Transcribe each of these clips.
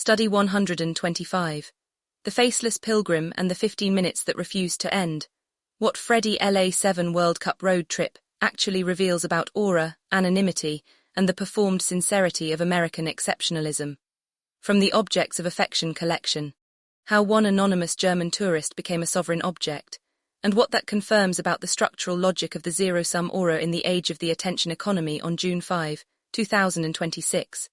Study 125. The Faceless Pilgrim and the 15 Minutes That Refused to End. What FreddyLA7 World Cup road trip actually reveals about aura, anonymity, and the performed sincerity of American exceptionalism. From the Objects of Affection collection. How one anonymous German tourist became a sovereign object, and what that confirms about the structural logic of the zero-sum aura in the age of the attention economy. On June 5, 2026.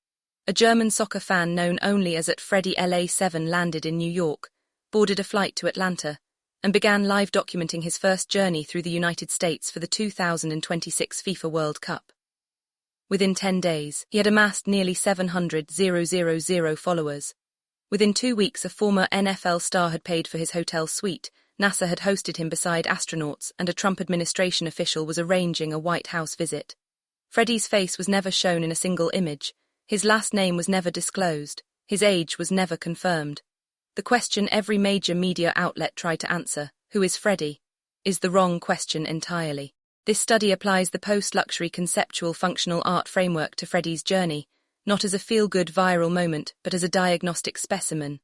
A German soccer fan known only as @FreddyLA7 landed in New York, boarded a flight to Atlanta, and began live documenting his first journey through the United States for the 2026 FIFA World Cup. Within 10 days, he had amassed nearly 700,000 followers. Within 2 weeks, a former NFL star had paid for his hotel suite, NASA had hosted him beside astronauts, and a Trump administration official was arranging a White House visit. Freddy's face was never shown in a single image. His last name was never disclosed. His age was never confirmed. The question every major media outlet tried to answer, who is Freddy, is the wrong question entirely. This study applies the post-luxury conceptual functional art framework to Freddy's journey, not as a feel-good viral moment, but as a diagnostic specimen.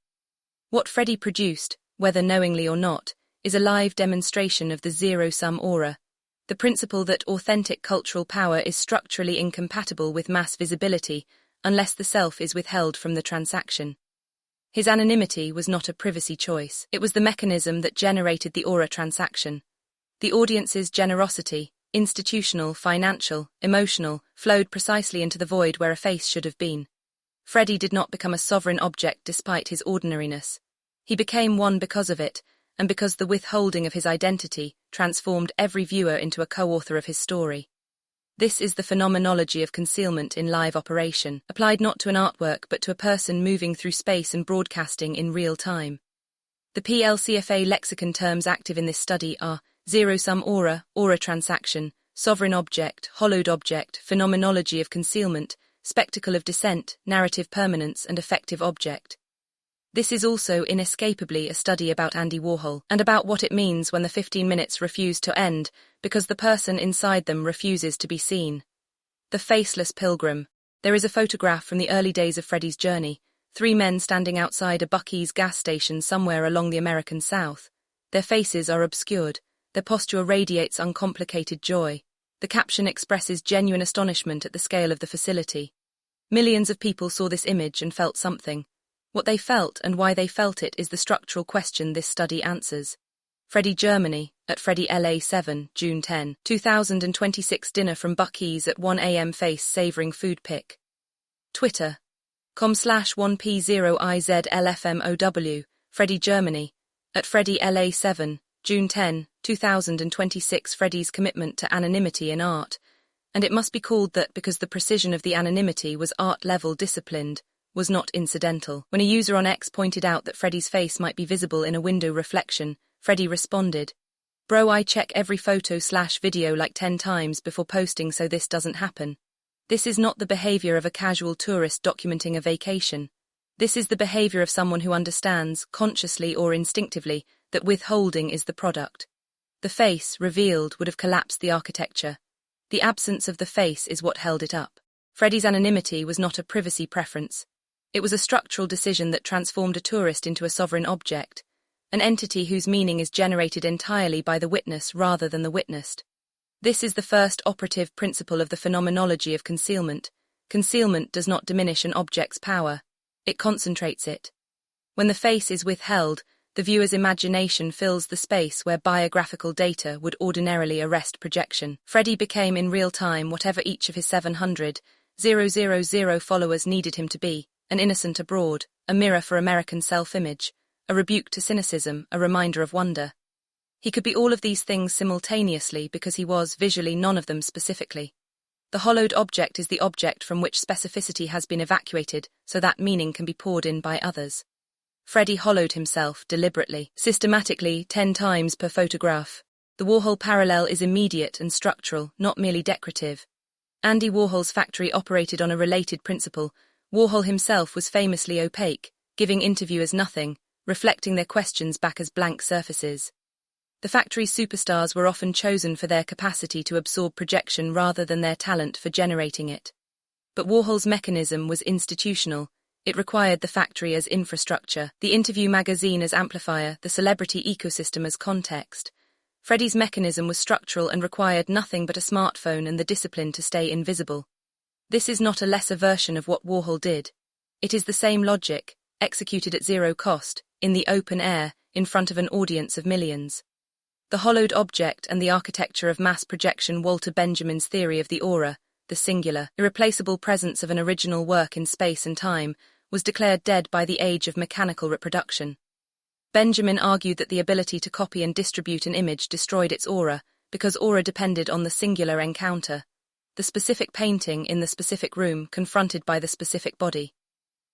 What Freddy produced, whether knowingly or not, is a live demonstration of the zero-sum aura, the principle that authentic cultural power is structurally incompatible with mass visibility unless the self is withheld from the transaction. His anonymity was not a privacy choice, it was the mechanism that generated the aura transaction. The audience's generosity, institutional, financial, emotional, flowed precisely into the void where a face should have been. Freddy did not become a sovereign object despite his ordinariness. He became one because of it, and because the withholding of his identity transformed every viewer into a co-author of his story. This is the phenomenology of concealment in live operation, applied not to an artwork but to a person moving through space and broadcasting in real time. The PLCFA lexicon terms active in this study are zero-sum aura, aura transaction, sovereign object, hollowed object, phenomenology of concealment, spectacle of descent, narrative permanence, and effective object. This is also inescapably a study about Andy Warhol, and about what it means when the 15 minutes refuse to end, because the person inside them refuses to be seen. The Faceless Pilgrim. There is a photograph from the early days of Freddy's journey, 3 men standing outside a Buc-ee's gas station somewhere along the American South. Their faces are obscured, their posture radiates uncomplicated joy. The caption expresses genuine astonishment at the scale of the facility. Millions of people saw this image and felt something. What they felt and why they felt it is the structural question this study answers. Freddy Germany, @FreddyLA7, June 10, 2026. Dinner from Buc-ee's at 1 a.m. Face savouring food pic. Twitter. com/1P0IZLFMOW, Freddy Germany, @FreddyLA7, June 10, 2026. Freddy's commitment to anonymity in art. And it must be called that because the precision of the anonymity was art-level disciplined, was not incidental. When a user on X pointed out that Freddy's face might be visible in a window reflection, Freddy responded, "Bro, I check every photo/video like 10 times before posting so this doesn't happen." This is not the behavior of a casual tourist documenting a vacation. This is the behavior of someone who understands, consciously or instinctively, that withholding is the product. The face, revealed, would have collapsed the architecture. The absence of the face is what held it up. Freddy's anonymity was not a privacy preference. It was a structural decision that transformed a tourist into a sovereign object, an entity whose meaning is generated entirely by the witness rather than the witnessed. This is the first operative principle of the phenomenology of concealment. Concealment does not diminish an object's power, it concentrates it. When the face is withheld, the viewer's imagination fills the space where biographical data would ordinarily arrest projection. Freddy became in real time whatever each of his 700,000 followers needed him to be, an innocent abroad, a mirror for American self-image, a rebuke to cynicism, a reminder of wonder. He could be all of these things simultaneously because he was, visually, none of them specifically. The hollowed object is the object from which specificity has been evacuated so that meaning can be poured in by others. Freddy hollowed himself, deliberately, systematically, 10 times per photograph. The Warhol parallel is immediate and structural, not merely decorative. Andy Warhol's factory operated on a related principle. Warhol himself was famously opaque, giving interviewers nothing, reflecting their questions back as blank surfaces. The factory's superstars were often chosen for their capacity to absorb projection rather than their talent for generating it. But Warhol's mechanism was institutional. It required the factory as infrastructure, the interview magazine as amplifier, the celebrity ecosystem as context. Freddy's mechanism was structural and required nothing but a smartphone and the discipline to stay invisible. This is not a lesser version of what Warhol did. It is the same logic, executed at zero cost, in the open air, in front of an audience of millions. The hollowed object and the architecture of mass projection. Walter Benjamin's theory of the aura, the singular, irreplaceable presence of an original work in space and time, was declared dead by the age of mechanical reproduction. Benjamin argued that the ability to copy and distribute an image destroyed its aura, because aura depended on the singular encounter, the specific painting in the specific room confronted by the specific body.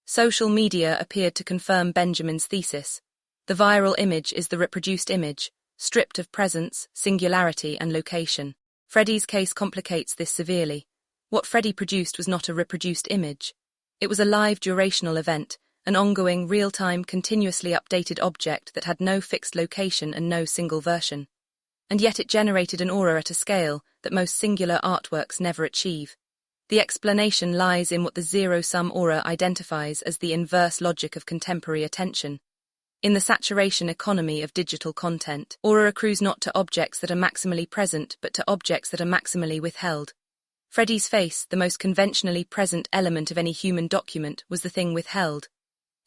Social media appeared to confirm Benjamin's thesis. The viral image is the reproduced image, stripped of presence, singularity, and location. Freddy's case complicates this severely. What Freddy produced was not a reproduced image. It was a live durational event, an ongoing, real-time, continuously updated object that had no fixed location and no single version. And yet it generated an aura at a scale that most singular artworks never achieve. The explanation lies in what the zero-sum aura identifies as the inverse logic of contemporary attention. In the saturation economy of digital content, aura accrues not to objects that are maximally present but to objects that are maximally withheld. Freddy's face, the most conventionally present element of any human document, was the thing withheld.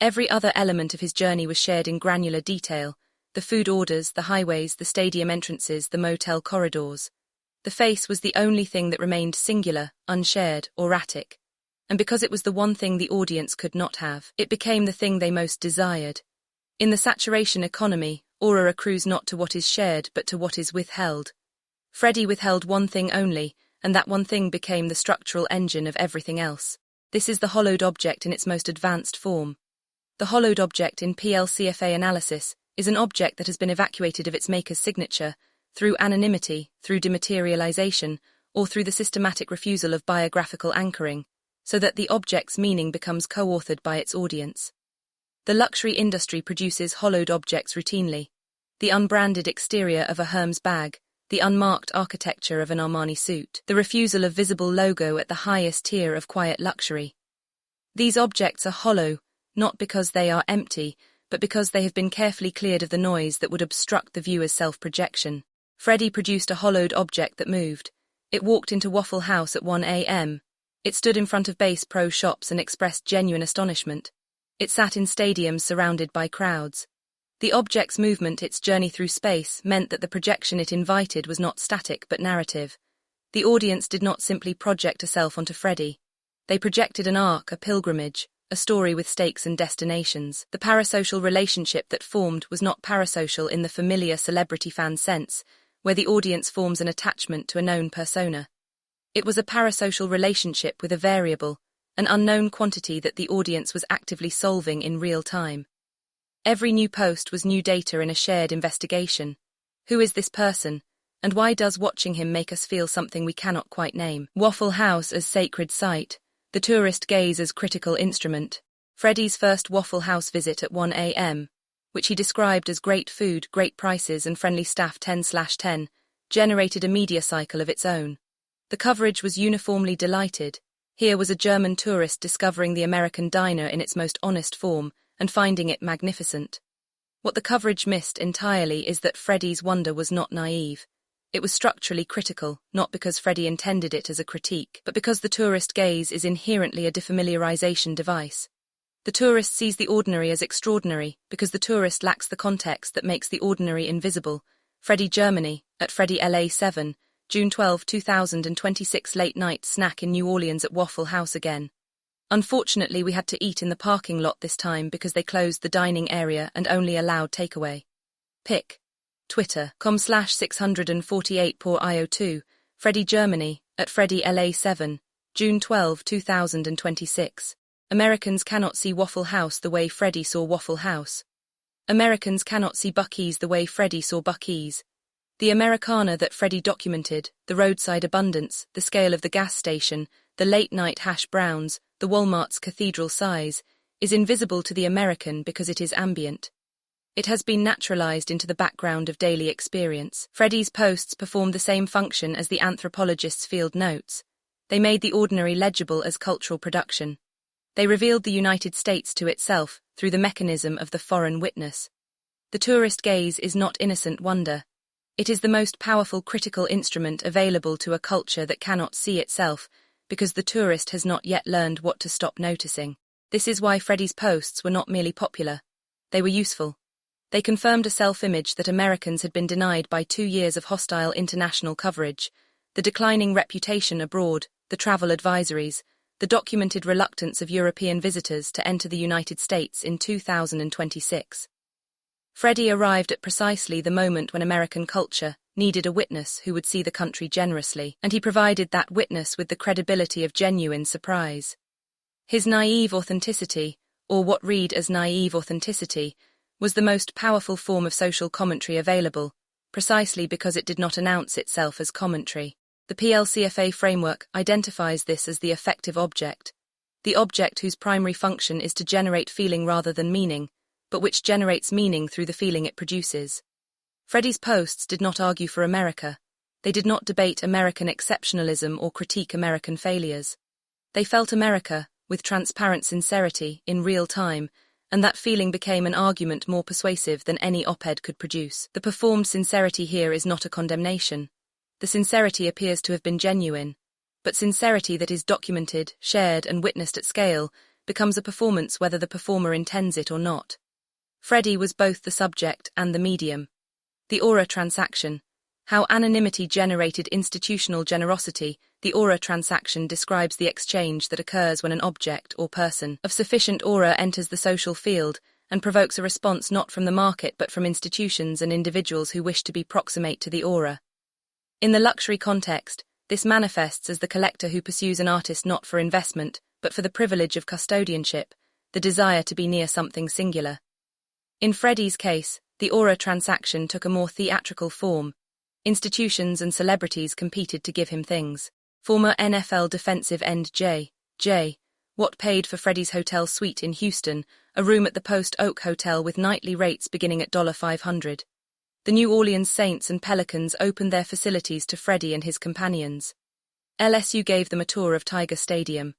Every other element of his journey was shared in granular detail: the food orders, the highways, the stadium entrances, the motel corridors. The face was the only thing that remained singular, unshared, auratic. And because it was the one thing the audience could not have, it became the thing they most desired. In the saturation economy, aura accrues not to what is shared but to what is withheld. Freddy withheld one thing only, and that one thing became the structural engine of everything else. This is the hollowed object in its most advanced form. The hollowed object in PLCFA analysis is an object that has been evacuated of its maker's signature, through anonymity, through dematerialization, or through the systematic refusal of biographical anchoring, so that the object's meaning becomes co-authored by its audience. The luxury industry produces hollowed objects routinely. The unbranded exterior of a Hermes bag, the unmarked architecture of an Armani suit, the refusal of visible logo at the highest tier of quiet luxury. These objects are hollow, not because they are empty, but because they have been carefully cleared of the noise that would obstruct the viewer's self-projection. Freddy produced a hollowed object that moved. It walked into Waffle House at 1 a.m. It stood in front of Bass Pro Shops and expressed genuine astonishment. It sat in stadiums surrounded by crowds. The object's movement, its journey through space, meant that the projection it invited was not static but narrative. The audience did not simply project a self onto Freddy. They projected an arc, a pilgrimage, a story with stakes and destinations. The parasocial relationship that formed was not parasocial in the familiar celebrity fan sense, where the audience forms an attachment to a known persona. It was a parasocial relationship with a variable, an unknown quantity that the audience was actively solving in real time. Every new post was new data in a shared investigation. Who is this person, and why does watching him make us feel something we cannot quite name? Waffle House as sacred site, the tourist gaze as critical instrument. Freddy's first Waffle House visit at 1 a.m., which he described as great food, great prices and friendly staff 10/10, generated a media cycle of its own. The coverage was uniformly delighted. Here was a German tourist discovering the American diner in its most honest form, and finding it magnificent. What the coverage missed entirely is that Freddy's wonder was not naive. It was structurally critical, not because Freddy intended it as a critique, but because the tourist gaze is inherently a defamiliarization device. The tourist sees the ordinary as extraordinary, because the tourist lacks the context that makes the ordinary invisible. Freddy Germany, at FreddyLA7, June 12, 2026. Late night snack in New Orleans at Waffle House again. Unfortunately, we had to eat in the parking lot this time because they closed the dining area and only allowed takeaway. Pic. Twitter.com/648poorIO2, Freddy Germany, at FreddyLA7, June 12, 2026. Americans cannot see Waffle House the way Freddy saw Waffle House. Americans cannot see Buc-ee's the way Freddy saw Buc-ee's. The Americana that Freddy documented, the roadside abundance, the scale of the gas station, the late-night hash browns, the Walmart's cathedral size, is invisible to the American because it is ambient. It has been naturalized into the background of daily experience. Freddy's posts performed the same function as the anthropologist's field notes. They made the ordinary legible as cultural production. They revealed the United States to itself through the mechanism of the foreign witness. The tourist gaze is not innocent wonder. It is the most powerful critical instrument available to a culture that cannot see itself, because the tourist has not yet learned what to stop noticing. This is why Freddy's posts were not merely popular. They were useful. They confirmed a self-image that Americans had been denied by 2 years of hostile international coverage, the declining reputation abroad, the travel advisories, the documented reluctance of European visitors to enter the United States in 2026. Freddy arrived at precisely the moment when American culture needed a witness who would see the country generously, and he provided that witness with the credibility of genuine surprise. His naive authenticity, or what read as naive authenticity, was the most powerful form of social commentary available, precisely because it did not announce itself as commentary. The PLCFA framework identifies this as the affective object, the object whose primary function is to generate feeling rather than meaning, but which generates meaning through the feeling it produces. Freddy's posts did not argue for America. They did not debate American exceptionalism or critique American failures. They felt America, with transparent sincerity, in real time, and that feeling became an argument more persuasive than any op-ed could produce. The performed sincerity here is not a condemnation. The sincerity appears to have been genuine, but sincerity that is documented, shared, and witnessed at scale becomes a performance whether the performer intends it or not. Freddy was both the subject and the medium. The aura transaction. How anonymity generated institutional generosity. The aura transaction describes the exchange that occurs when an object or person of sufficient aura enters the social field and provokes a response not from the market but from institutions and individuals who wish to be proximate to the aura. In the luxury context, this manifests as the collector who pursues an artist not for investment but for the privilege of custodianship, the desire to be near something singular. In Freddy's case, the aura transaction took a more theatrical form. Institutions and celebrities competed to give him things. Former NFL defensive end J. Watt paid for Freddy's hotel suite in Houston, a room at the Post Oak Hotel with nightly rates beginning at $500. The New Orleans Saints and Pelicans opened their facilities to Freddy and his companions. LSU gave them a tour of Tiger Stadium.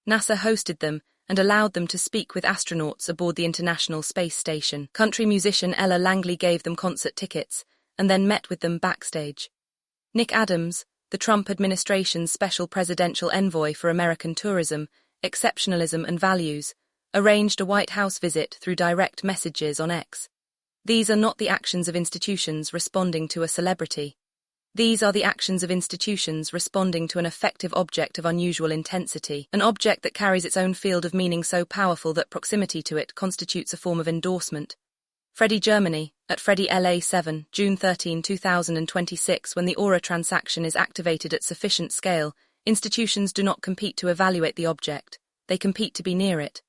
NASA hosted them and allowed them to speak with astronauts aboard the International Space Station. Country musician Ella Langley gave them concert tickets and then met with them backstage. Nick Adams, the Trump administration's special presidential envoy for American tourism, exceptionalism and values, arranged a White House visit through direct messages on X. These are not the actions of institutions responding to a celebrity. These are the actions of institutions responding to an effective object of unusual intensity, an object that carries its own field of meaning so powerful that proximity to it constitutes a form of endorsement. Freddy, Germany, at FreddyLA7, June 13, 2026. When the aura transaction is activated at sufficient scale, institutions do not compete to evaluate the object, they compete to be near it.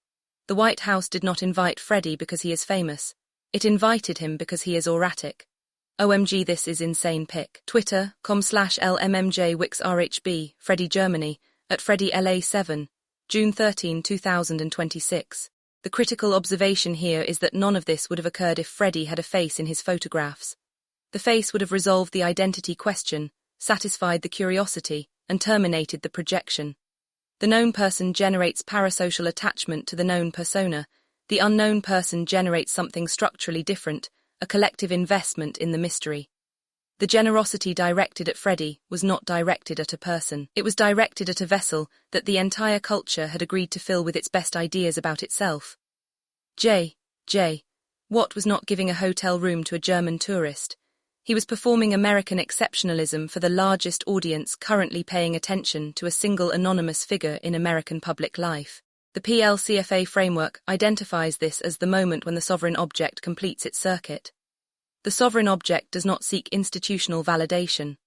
The White House did not invite Freddy because he is famous. It invited him because he is auratic. OMG, this is insane pic. Twitter.com/LMMJWixRHB, Freddy, Germany, at FreddyLA7, June 13, 2026. The critical observation here is that none of this would have occurred if Freddy had a face in his photographs. The face would have resolved the identity question, satisfied the curiosity, and terminated the projection. The known person generates parasocial attachment to the known persona. The unknown person generates something structurally different, a collective investment in the mystery. The generosity directed at Freddy was not directed at a person. It was directed at a vessel that the entire culture had agreed to fill with its best ideas about itself. Watt was not giving a hotel room to a German tourist. He was performing American exceptionalism for the largest audience currently paying attention to a single anonymous figure in American public life. The PLCFA framework identifies this as the moment when the sovereign object completes its circuit. The sovereign object does not seek institutional validation.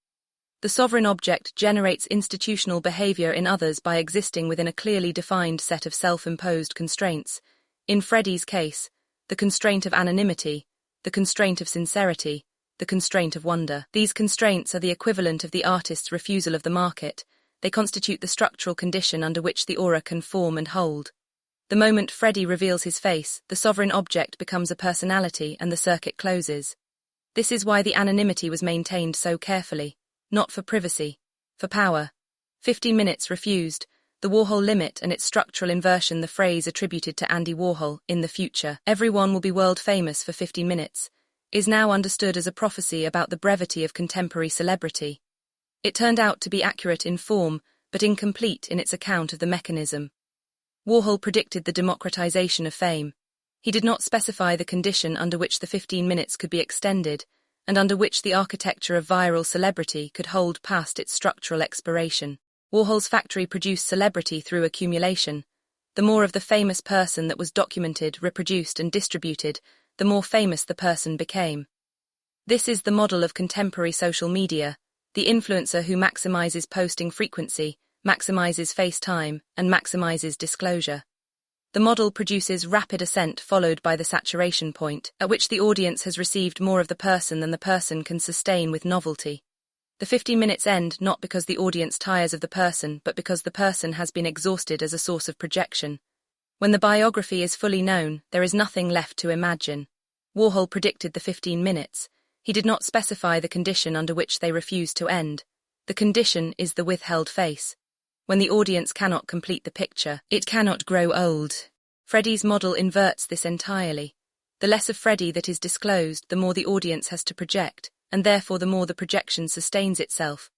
The sovereign object generates institutional behavior in others by existing within a clearly defined set of self-imposed constraints. In Freddy's case, the constraint of anonymity, the constraint of sincerity, the constraint of wonder. These constraints are the equivalent of the artist's refusal of the market. They constitute the structural condition under which the aura can form and hold. The moment Freddy reveals his face, the sovereign object becomes a personality and the circuit closes. This is why the anonymity was maintained so carefully, not for privacy, for power. 50 minutes refused. The Warhol limit and its structural inversion. The phrase attributed to Andy Warhol, "in the future, everyone will be world famous for 15 minutes, is now understood as a prophecy about the brevity of contemporary celebrity. It turned out to be accurate in form, but incomplete in its account of the mechanism. Warhol predicted the democratization of fame. He did not specify the condition under which the 15 minutes could be extended, and under which the architecture of viral celebrity could hold past its structural expiration. Warhol's factory produced celebrity through accumulation. The more of the famous person that was documented, reproduced, and distributed, the more famous the person became. This is the model of contemporary social media, the influencer who maximizes posting frequency, maximizes face time, and maximizes disclosure. The model produces rapid ascent followed by the saturation point, at which the audience has received more of the person than the person can sustain with novelty. The 15 minutes end not because the audience tires of the person, but because the person has been exhausted as a source of projection. When the biography is fully known, there is nothing left to imagine. Warhol predicted the 15 minutes. He did not specify the condition under which they refused to end. The condition is the withheld face. When the audience cannot complete the picture, it cannot grow old. Freddy's model inverts this entirely. The less of Freddy that is disclosed, the more the audience has to project, and therefore the more the projection sustains itself.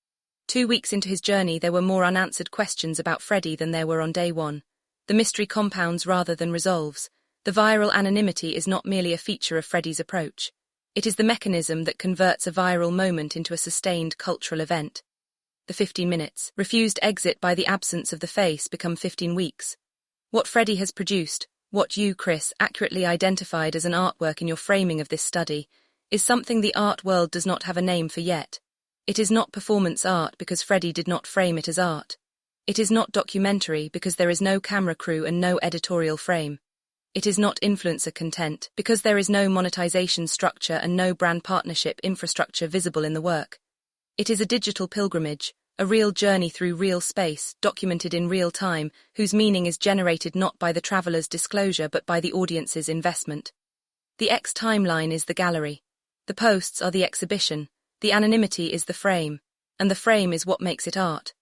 2 weeks into his journey, there were more unanswered questions about Freddy than there were on day one. The mystery compounds rather than resolves. The viral anonymity is not merely a feature of Freddy's approach. It is the mechanism that converts a viral moment into a sustained cultural event. The 15 minutes, refused exit by the absence of the face, become 15 weeks. What Freddy has produced, what you, Chris, accurately identified as an artwork in your framing of this study, is something the art world does not have a name for yet. It is not performance art because Freddy did not frame it as art. It is not documentary because there is no camera crew and no editorial frame. It is not influencer content because there is no monetization structure and no brand partnership infrastructure visible in the work. It is a digital pilgrimage, a real journey through real space, documented in real time, whose meaning is generated not by the traveler's disclosure but by the audience's investment. The X timeline is the gallery. The posts are the exhibition, the anonymity is the frame, and the frame is what makes it art.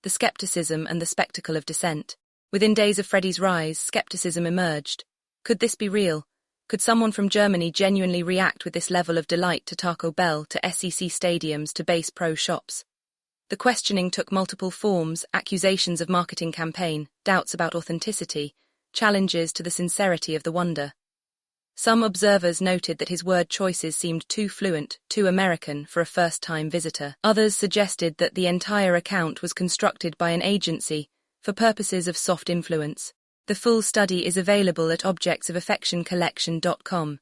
The skepticism and the spectacle of dissent. Within days of Freddy's rise, skepticism emerged. Could this be real? Could someone from Germany genuinely react with this level of delight to Taco Bell, to SEC stadiums, to Bass Pro shops? The questioning took multiple forms: accusations of marketing campaign, doubts about authenticity, challenges to the sincerity of the wonder. Some observers noted that his word choices seemed too fluent, too American for a first-time visitor. Others suggested that the entire account was constructed by an agency for purposes of soft influence. The full study is available at objectsofaffectioncollection.com.